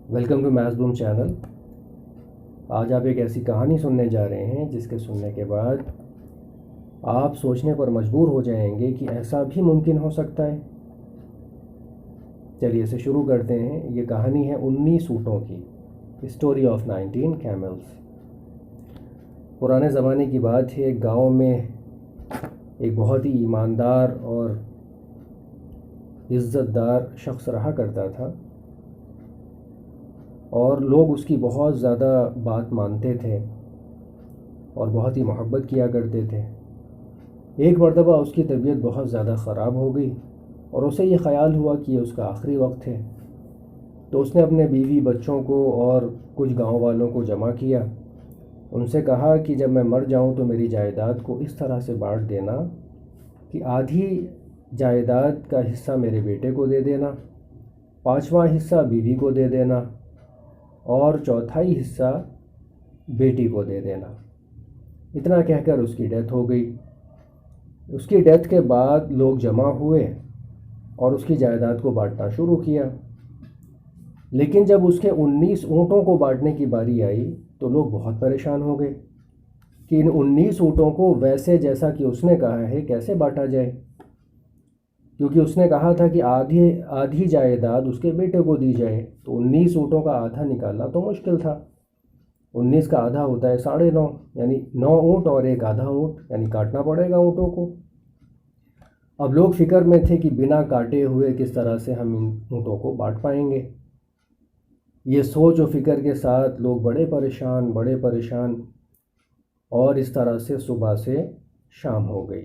Welcome to maths boom channel. आज आप एक ऐसी कहानी सुनने जा रहे हैं जिसके सुनने के बाद आप सोचने पर मजबूर हो जाएंगे कि ऐसा भी मुमकिन हो सकता है। चलिए इसे शुरू करते हैं। ये कहानी है 19 ऊँटों की, स्टोरी ऑफ 19 कैमल्स। पुराने ज़माने की बात है, एक गांव में एक बहुत ही ईमानदार और इज़्ज़तदार शख्स रहा करता था और लोग उसकी बहुत ज़्यादा बात मानते थे और बहुत ही मोहब्बत किया करते थे। एक मर्तबा उसकी तबीयत बहुत ज़्यादा ख़राब हो गई और उसे ये ख़्याल हुआ कि ये उसका आखिरी वक्त है। तो उसने अपने बीवी बच्चों को और कुछ गांव वालों को जमा किया। उनसे कहा कि जब मैं मर जाऊं तो मेरी जायदाद को इस तरह से बांट देना कि आधी जायदाद का हिस्सा मेरे बेटे को दे देना, 5वां हिस्सा बीवी को दे देना और चौथाई हिस्सा बेटी को दे देना। इतना कहकर उसकी डेथ हो गई। उसकी डेथ के बाद लोग जमा हुए और उसकी जायदाद को बांटना शुरू किया। लेकिन जब उसके 19 ऊँटों को बांटने की बारी आई तो लोग बहुत परेशान हो गए कि इन 19 ऊँटों को वैसे जैसा कि उसने कहा है कैसे बांटा जाए, क्योंकि उसने कहा था कि आधी जायदाद उसके बेटे को दी जाए। तो 19 ऊँटों का आधा निकालना तो मुश्किल था। 19 का आधा होता है 9.5, यानी 9 ऊँट और एक आधा ऊँट, यानी काटना पड़ेगा ऊँटों को। अब लोग फिक्र में थे कि बिना काटे हुए किस तरह से हम इन ऊँटों को बांट पाएंगे। ये सोच और फिक्र के साथ लोग बड़े परेशान और इस तरह से सुबह से शाम हो गई,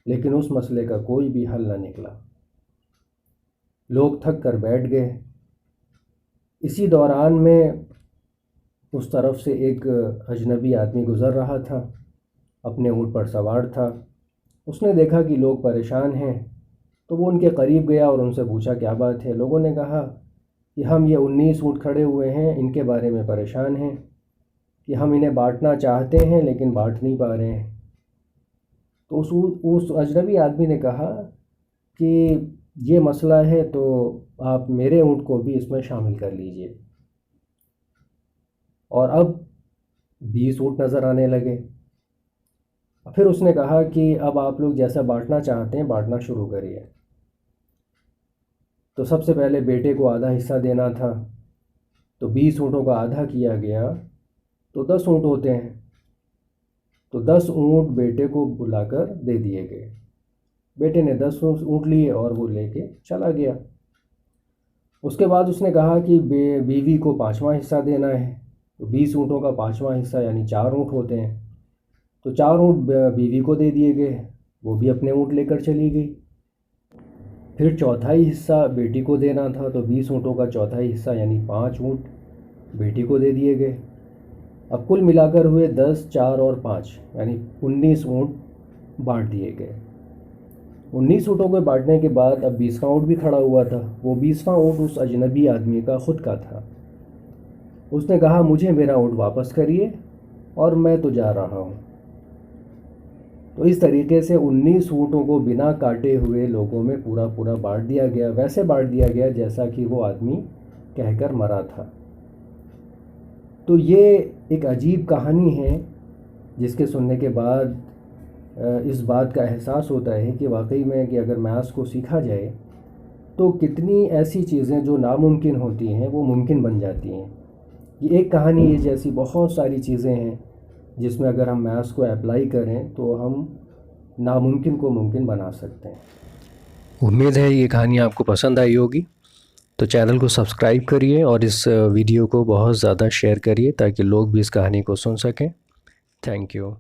लेकिन उस मसले का कोई भी हल न निकला। लोग थक कर बैठ गए। इसी दौरान में उस तरफ से एक अजनबी आदमी गुज़र रहा था, अपने ऊँट पर सवार था। उसने देखा कि लोग परेशान हैं तो वो उनके करीब गया और उनसे पूछा क्या बात है। लोगों ने कहा कि हम ये 19 ऊँट खड़े हुए हैं, इनके बारे में परेशान हैं कि हम इन्हें बांटना चाहते हैं लेकिन बांट नहीं पा रहे हैं। तो उस अजनबी आदमी ने कहा कि ये मसला है तो आप मेरे ऊँट को भी इसमें शामिल कर लीजिए। और अब 20 ऊँट नज़र आने लगे। फिर उसने कहा कि अब आप लोग जैसा बांटना चाहते हैं बांटना शुरू करिए। तो सबसे पहले बेटे को आधा हिस्सा देना था, तो 20 ऊँटों का आधा किया गया तो 10 ऊँट होते हैं। तो 10 ऊँट बेटे को बुलाकर दे दिए गए। बेटे ने 10 ऊँट लिए और वो लेके चला गया। उसके बाद उसने कहा कि बीवी को 5वां हिस्सा देना है। तो 20 ऊँटों का 5वां हिस्सा यानी 4 ऊँट होते हैं। तो 4 ऊँट बीवी को दे दिए गए, वो भी अपने ऊँट लेकर चली गई। फिर चौथाई हिस्सा बेटी को देना था, तो 20 ऊँटों का चौथाई हिस्सा यानी 5 ऊँट बेटी को दे दिए गए। अब कुल मिलाकर हुए 10, 4 और 5 यानी 19 ऊँट बांट दिए गए। 19 ऊँटों को बांटने के बाद अब 20वां ऊँट भी खड़ा हुआ था। वो 20वां ऊँट उस अजनबी आदमी का खुद का था। उसने कहा मुझे मेरा ऊँट वापस करिए और मैं तो जा रहा हूँ। तो इस तरीके से 19 ऊँटों को बिना काटे हुए लोगों में पूरा बांट दिया गया। वैसे बांट दिया गया जैसा कि वो आदमी कहकर मरा था। तो ये एक अजीब कहानी है जिसके सुनने के बाद इस बात का एहसास होता है कि वाकई में कि अगर मैथ्स को सीखा जाए तो कितनी ऐसी चीज़ें जो नामुमकिन होती हैं वो मुमकिन बन जाती हैं। ये एक कहानी है, जैसी बहुत सारी चीज़ें हैं जिसमें अगर हम मैथ्स को अप्लाई करें तो हम नामुमकिन को मुमकिन बना सकते हैं। उम्मीद है ये कहानी आपको पसंद आई होगी, तो चैनल को सब्सक्राइब करिए और इस वीडियो को बहुत ज़्यादा शेयर करिए ताकि लोग भी इस कहानी को सुन सकें। Thank you.